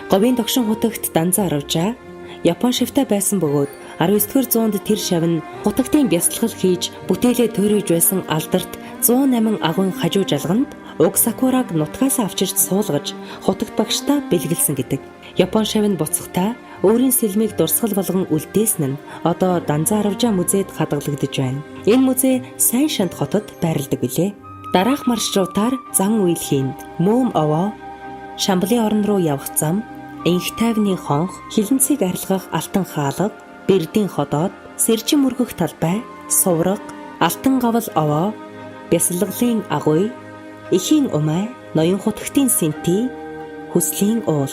Говийн догшин хутагт данзаа аравжаа Япон шавтай байсан бөгөөд 19-р зуунд тэр шав нь хутагтын бясалгал хийж бүтээлээ төрөөж байсан алдарт 108 агуйн хажуу жалганд уг сакураг нутгаас авчирч суулгаж хутагт багштаа бэлгэлсэн гэдэг. Япон шав нь буцахтаа өөрийн сэлмийг дурсгал болгон үлдээсэн нь одоо Данзаа Аравжаа музейд хадгалагдаж байна. Энэ музей сайн шант хотод байрладаг билээ. Дараах маршрутаар зан үейлхийн мөөм овоо, Шамблын орон руу явах зам, Инх тайвны хонх, хилэнцгийг арилгах алтан хаалга, Бэрдийн ходоод, Сэржин мөргөх талбай, Сувраг, Алтан гавал овоо, Бясалгалын агуй, Эхийн умай, ноён хутагтын сэнти, Хүслийн уул,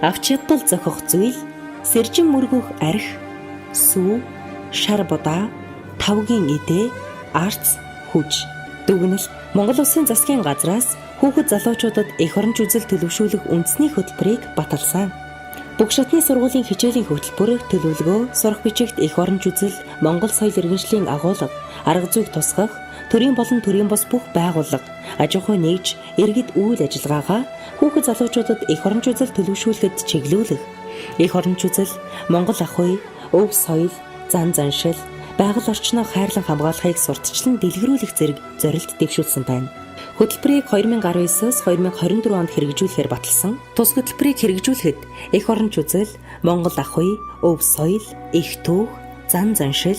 авчидал зохих зүйл, Сэржин мөргөх арх, сүү, шар будаа, тавгийн идэ, арц, хүж. Дүгнэлт Монгол Улсын засгийн газраас хүүхэд залуучуудад эх оронч үзэл төлөвшүүлэх үндэсний хөтөлбөрийг баталсан. Бүх шатны сургуулийн хичээлийн хөтөлбөр, төлөвлөгөө, сурах бичигт эх оронч үзэл, Монгол соёл иргэншлийн агуулга, арга зүйг тусгах, төрийн болон төрийн бус бүх байгууллага, аж ахуй нэгж, иргэд үйл ажиллагаагаа хүүхэд залуучуудад эх оронч үзэл төлөвшүүлэхэд чиглүүлэх. Эх оронч үзэл, Монгол ахуй, өв соёл, зан заншил, байгаль орчноо хайрлан хамгаалахыг сурталчлан дэлгэрүүлэх зэрэг зорилт дэвшүүлсэн байна. Хөтөлбөрийг 2019-с 2024 онд хэрэгжүүлэхээр баталсан. Тус хөтөлбөрийг хэрэгжүүлэхэд эх оронч үзэл, Монгол ахуй, өв соёл, эх түүх, зан заншил,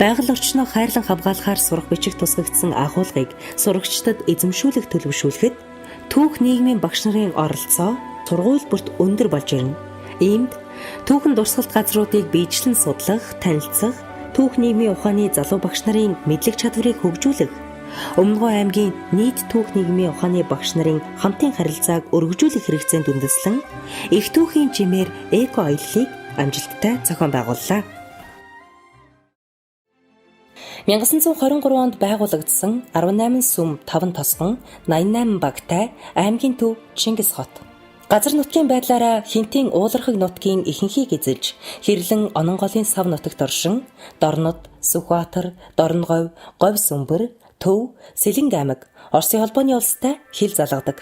байгаль орчноо хайрлан хамгаалахаар сурах бичиг тусгагдсан агуулгыг сурагчдад эзэмшүүлэх төлөвшүүлэхэд түүх нийгмийн багш нарын оролцоо сургууль бүрт өндөр болж ирнэ. Иймд түүхэн дурсгалт газруудыг биечлэн судлах, танилцах, түүх нийгмийн ухааны залуу багш нарын мэдлэг чадварыг хөгжүүлэх, Өмнөговийн аймгийн нийт түүх нийгмийн ухааны багш нарын хамтын харилцааг өргөжүүлэх хэрэгцээнд үндэслэн их түүхийн жимээр эко аяллыг амжилттай зохион байгууллаа. 1923 онд байгуулагдсан 18 сүм 5 тосгон 88 багтай аймгийн төв Чингис хот. Газар нутгийн байдлаараа хинтийн уулархаг нутгийн ихэнхийг эзэлж, хэрлэн Ононголын сав нутагт оршин, Дорнод, Сүхбаатар, Дорноговь, Говь сүмбэр, Төв, Сэлэнг аймаг, Оросын холбооны улстай хил залгадаг.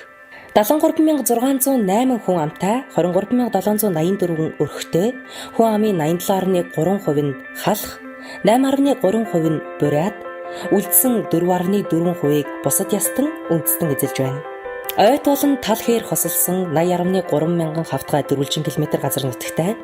73608 хүн амтай, 23784 өрхтэй, хүн амын 87.3% нь халах, 8.3% нь бурят, үлдсэн 4.4%-ийг бусад ястан үндэстэн эзэлж байна. Ойт болон тал хээр хосолсон 80.3 мянган хавтгай дөрвөлжин км газар нутагтай,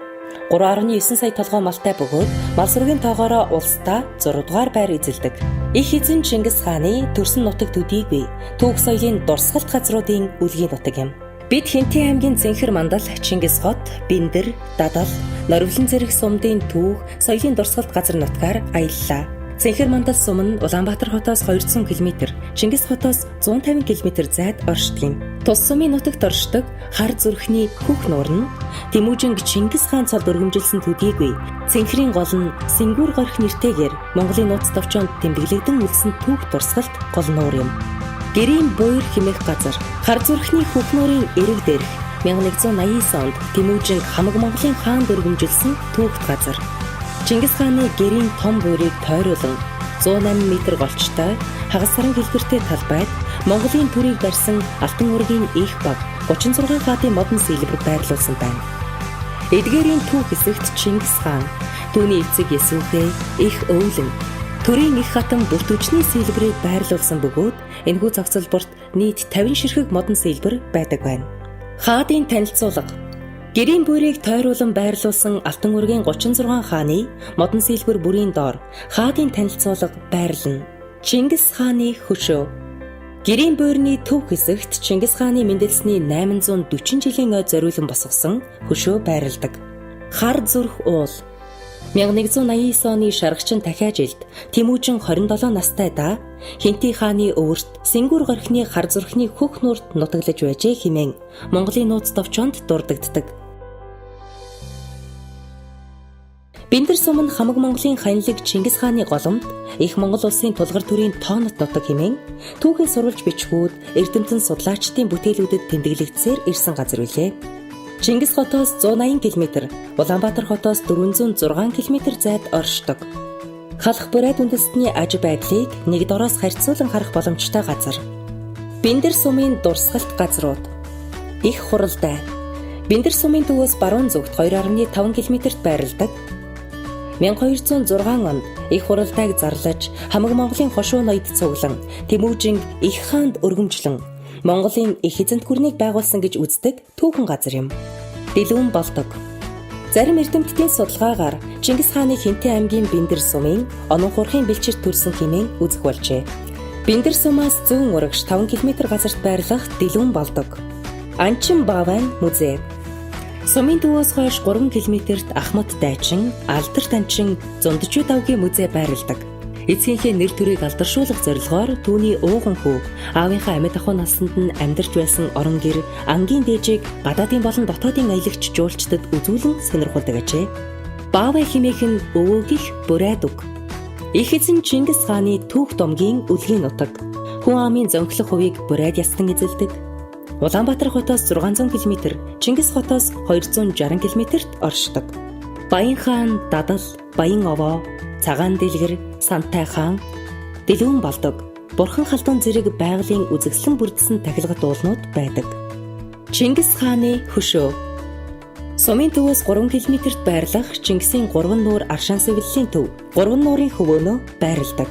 3.9 сая толгой малтай бөгөөд мал сүргийн тоогоороо улсдаа 6 дугаар байр эзэлдэг. Их эзэн Чингис хааны төрсөн нутаг төдийгүй түүх соёлын дурсгалт газруудын үлгийн нутаг юм. Бид Хинтийн аймгийн Цэнхэр мандал, Чингис хот, Биндэр, Дадал, Норовлон зэрэг сумдын түүх соёлын дурсгалт газар нутгаар аяллаа. Цэнхэр мандал сум нь Улаанбаатар хотоос 200 км, Чингис хотоос 150 км зайд оршдог юм. Тус сумын нутагт оршдог хар зүрхний хөх нуур нь Тэмүүжинг Чингис хаан цол өргөмжилсэн төдийгүй Цэнхэрийн гол нь Сэнгүүр горих нэртэйгээр Монголын нууц товчоонд тэмдэглэгдэн үлдсэн түүх дурсгалт гол нуур юм. Гэрийн буур хэмээх газар хар зүрхний хөх нуурын эрэг дээрх 1189 онд Тэмүүжинг хамаг Монголын хаанд өргөмжилсэн түүхт газар. Чингис хааны гэрийн том буурыг тойруулан 108 м голчтой хагас саран хэлбэртэй талбайд Монголын төрийг барьсан алтан ургийн их баг 36 хаатын модон сэлбэр байрлуулсан байна. Эдгээрийн түүх хэсэгт Чингис хаан, түүний эцэг Есүхэ, их өвлөн, Төрийн их хатан бүрт хүчний сэлбэрийг байрлуулсан бөгөөд энэхүү цогцлборт нийт 50 ширхэг модон сэлбэр байдаг байна. Хаадын танилцуулга. Гэрийн буурийг тойруулан байрлуулсан Алтан үргийн 36 хааны модон сэлбэр бүрийн доор хаадын танилцуулга байрлана. Чингис хааны хөшөө. Гэрийн буурны төв хэсэгт Чингис хааны мэндэлсний 840 жилийн ой зориулан босгосон хөшөө байрладаг. Хар зүрх уул. 1189 оны шаргачин дахиа жилд Тэмүүжин 27 настайдаа Хинти хааны өвөрт Сэнгүр горхины хар зүрхний хөх нуурт нутаглаж байжээ хэмээн Монголын нууц товчоонд дурддагддаг. Бэндэр сум нь хамаг Монголын ханилэг Чингис хааны голомт их Монгол улсын тулгар төрийн тоонот нутаг хэмээн түүхийн сурвалж бичгүүд эрдэмтэн судлаачдын бүтээлүүдэд тэмдэглэгдсээр ирсэн газар билээ. Чингис хотоос 180 км, Улаанбаатар хотоос 406 км зайд оршдог. Халах бүрээд үндэстний аж байдлыг нэг дороос харьцуулан харах боломжтой газар. Бэндэр сумын дурсгалт газрууд. Их хуралдай. Бэндэр сумын төвөөс баруун зүгт 2.5 км-т байрладаг. 1206 онд их хуралдайг зарлаж хамаг Монголын хошуу ноёд цуглан Тэмүүжин их хаанд өргөмжлөн Монголын их эзэнт гүрнийг байгуулсан гэж үздэг түүхэн газар юм. Дэлгүүн болдог. Зарим эрдэмтдийн судалгаагаар Чингис хааны Хинти аймгийн Бэндэр сумын онон хурхийн бэлчирт төрсөн хэмээн үзэх болжээ. Бэндэр сумаас зүүн урагш 5 км газарт байрлах Дэлгүүн болдог. Анчин Бавайн музей. Сумын төвөөс хойш 3 км-т Ахмад дайчин, Алдар танчин, Зундчуу давгийн музей байрладаг. Эцгийнхээ нэр төрийг алдаршуулах зорилгоор түүний ууган хүү аавынхаа амьд ахуй насанд нь амьдарч байсан орон гэр ангийн дээжийг гадаадын болон дотоодын аялагч жуулчдад үзүүлэн сонирхуулдаг ажээ. Баавай хэмээх нь өвөөгийнх бүрээд үг. Их эзэн Чингис хааны түүх домгийн үлгийн нутаг. Хүн амын зөнхлөх хувийг бүрээд ястан эзэлдэг. Улаанбаатар хотоос 600 км, Чингис хотоос 260 км-т оршдог. Баян хаан Дадал, Баян овоо, Цагаан дэлгэр, Сантай хаан, Дэлгүүн болдог. Бурхан халдун зэрэг байгалийн үзэсгэлэн бүрдсэн тахилгат уулнууд байдаг. Чингис хааны хөшөө. Сумын төвөөс 3 км-т байрлах Чингисийн 3 нуур аршаан сэвлэлийн төв, 3 нуурын хөвөөнөө байрладаг.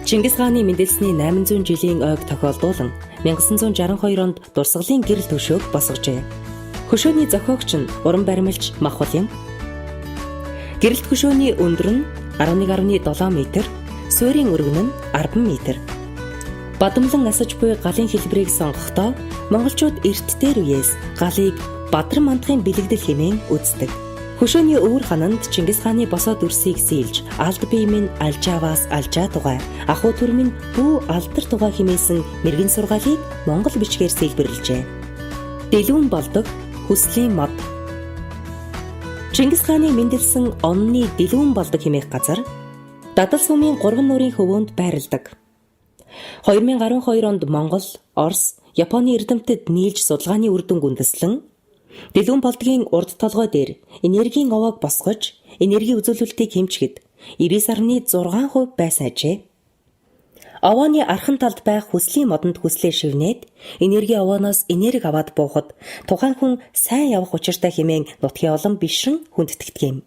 Чингис хааны мэндэлсний 800 жилийн ойг тохиолдуулан 1962 онд дурсгалын гэрэл төшөөг босгожээ. Хөшөөний зохиогч нь уран баримлч Махвал юм. Гэрэлт хөшөөний өндөр нь 11.7 м, суурийн өргөн нь 10 м. Бадамлан асаж буй галын хэлбэрийг сонгохдоо монголчууд эрт дээр үеэс галыг Бадар мандахын бэлэгдэл хэмээн үздэг. Хөшөөний өвөр хананд Чингис хааны босоод үрсийг сийлж, алд бие минь алжааваас алжаа тугай, ахуй төр минь бүү алдар тугай хэмээсэн мэргэн сургаалыг монгол бичгээр сэлбэрлэжээ. Дэлгүүн болдог хүслийн мод. Чингис хааны мэндэлсэн онны Дэлгүүн болдог хэмээх газар Дадал сумын 3 нуурын хөвөөнд байрладаг. 2012 онд Монгол, Орос, Японы эрдэмтэд нийлж судалгааны үр дүнг үндэслэн Дэлгүүн болдгийн урд толгой дээр энергийн овоог босгож, энерги үзүүлэлтийг хэмжихэд 99.6% байсан ажээ. Овооны архан талд байх хүслийн модонд хүслээ шивнээд энерги овооноос энерги аваад буухад тухайн хүн сайн явах учиртай хэмээн нутгийн олон бишрэн хүндэтгэдэг юм.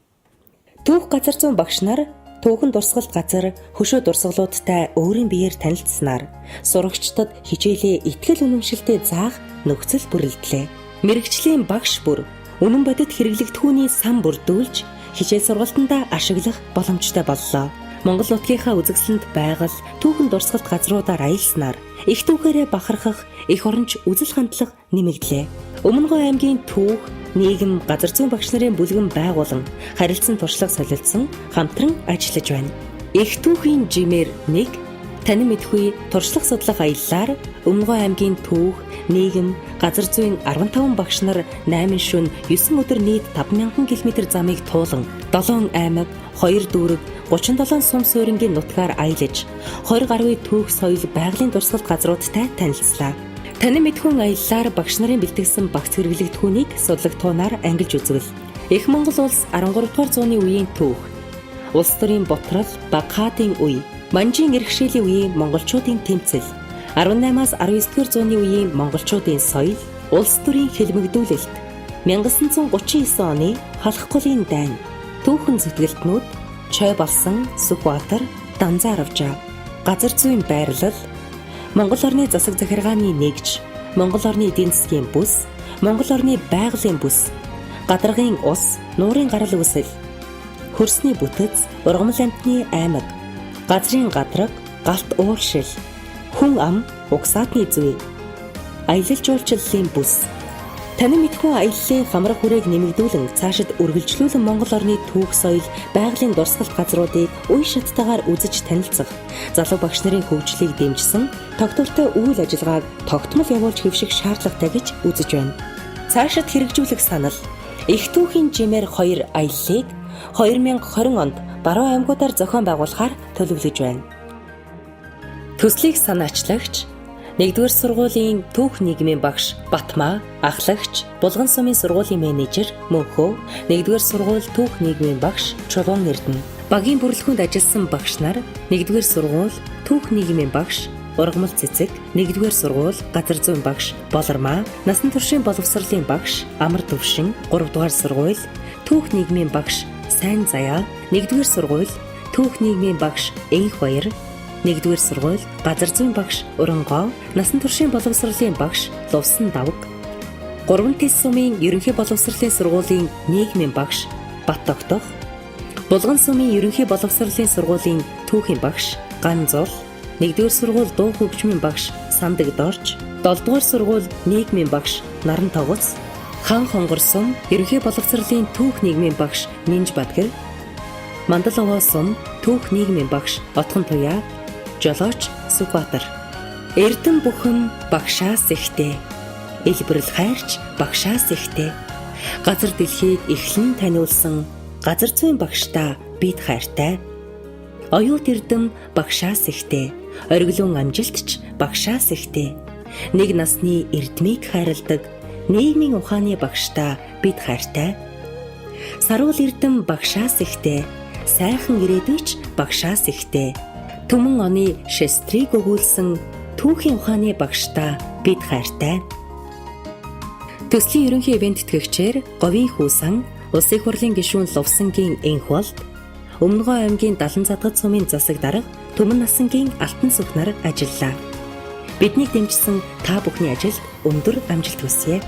Түүх газар зүйн багш нар түүхэн дурсгалт газар хөшөө дурсгалуудтай өөрийн биеэр танилцсанаар сурагчдад хичээлээ итгэл үнэмшилтэй заах нөхцөл бүрэлдлээ. Мэргэжлийн багш бүр үнэн бодит хэрэглэгдэхүүний сан бүрдүүлж хичээл сургалтандаа ашиглах боломжтой боллоо. Монгол нутгийнхаа үзэсгэлэнт байгаль түүхэн дурсгалт газруудаар аялснаар их түүхээрээ бахархах их оронч үзэл хандлага нэмэгдлээ. Өмнөговийн аймгийн түүх, нийгэм, газар зүйн багш нарын бүлгэн байгуулан харилцан туршлага солилцсон хамтран ажиллаж байна. Их түүхийн жимээр 1 танин мэдхгүй туршлага судлах аяллаар Өмнөговийн аймгийн түүх, нийгэм, газар зүйн 15 багш нар 8 шөнө 9 өдөр нийт 5000 км замыг туулан 7 аймаг, 2 дүүрэг, 37 сум суурингийн нутгаар аялаж 20 гаруй түүх соёл байгалийн дурсгалт газруудтай танилцлаа. Танин мэдхүн аяллаар багш нарын бэлтгэсэн багц хэрэглэгдэхүүнийг судлагтуунаар ангилж үзвэл Их Монгол улс 13 дугаар зууны үеийн түүх, улс төрийн ботрол, баг хаадын үе, манжийн иргэшээлийн үеийн монголчуудын тэмцэл, 18-аас 19-р зууны үеийн монголчуудын соёл, улс төрийн хэлмэгдүүлэлт, 1939 оны Xalxgoloорын дайн, түүхэн зүтгэлтнүүд, Чой болсон Сүхбаатар, данзаар авчаа. Газар зүйн байрлал, Монгол орны засаг захиргааны нэгж, Монгол орны эдийн засгийн бүс, Монгол орны байгалийн бүс, гадаргын ус, нуурын гарал үүсэл, хөрсний бүтэц, ургамал амьтны аймаг, газрын гадраг, галт ууршил, хүн ам, угсаатны зүй, аялал жуулчлалын бүс. Танин мэдхүү аяллаа хамрах хүрээг нэмэгдүүлэн цаашид үргэлжлүүлэн Монгол орны түүх соёл, байгалийн дурсгалт газруудыг үе шаттайгаар үзэж танилцах, залуу багш нарын хөгжлийг дэмжсэн тогтвортой үйл ажиллагааг тогтмол явуулж хэвших шаардлагатай гэж үзэж байна. Цаашид хэрэгжүүлэх санал их түүхийн жимээр 2 аяллыг 2020 онд баруун аймагуудаар зохион байгуулахаар төлөвлөж байна. Төслийг санаачлагч 1-р сургуулийн түүх нийгмийн багш Батмаа, ахлагч Булган сумын сургуулийн менежер Мөнхөө, 1-р сургууль түүх нийгмийн багш Чулуун Эрдэнэ. Багийн бүрэлдэхүүнд ажилласан багш нар 1-р сургууль түүх нийгмийн багш Ургамал Цэцэг, 1-р сургууль газар зүйн багш Болормаа, насан туршийн боловсролын багш Амар Төвшин, 3-р сургууль түүх нийгмийн багш Сайн Заяа, 1-р сургууль түүх нийгмийн багш Энх Баяр, 1-р сургууль газар зүйн багш Урангоо, насан туршийн боловсролын багш Лувсан Давг, 3 тэс сумын ерөнхий боловсролын сургуулийн нийгмийн багш Бат Тогтох, Булган сумын ерөнхий боловсролын сургуулийн түүхийн багш Ган Зул, 1-р сургууль дуу хөгжмийн багш Сандаг Дорж, 7-р сургууль нийгмийн багш Нарын Тогоц, Хан Хонгор сум ерөнхий боловсролын түүх нийгмийн багш Минж Бадгэр, Мандаловоо сум түүх нийгмийн багш Отхон Туяа, Жолооч Сүхбаатар. Эрдэм бүхэн багшаас ихтэй, элбэрэл хайрч багшаас ихтэй. Газар дэлхийг эхлэн таниулсан газар зүйн багштаа бид хайртай. Оюут эрдэм багшаас ихтэй, оргилуун амжилтч багшаас ихтэй. Нэг насны эрдмийг хайрладаг нийгмийн ухааны багштаа бид хайртай. Саруул эрдэм багшаас ихтэй, сайхан ирээдүйч багшаас ихтэй. Түмэн оны шестрийг өгүүлсэн түүхийн ухааны багштаа бид хайртай. Төслийн ерөнхий ивент тэтгэгчээр Говийн хүүсан, Улсын их хурлын гишүүн Лувсангийн энх болд, Өмнөговийн аймгийн Далан задгад сумын засаг дарга Түмэн насангийн Алтан сүх нар ажиллаа. Биднийг дэмжсэн та бүхний ажилд өндөр амжилт хүсье.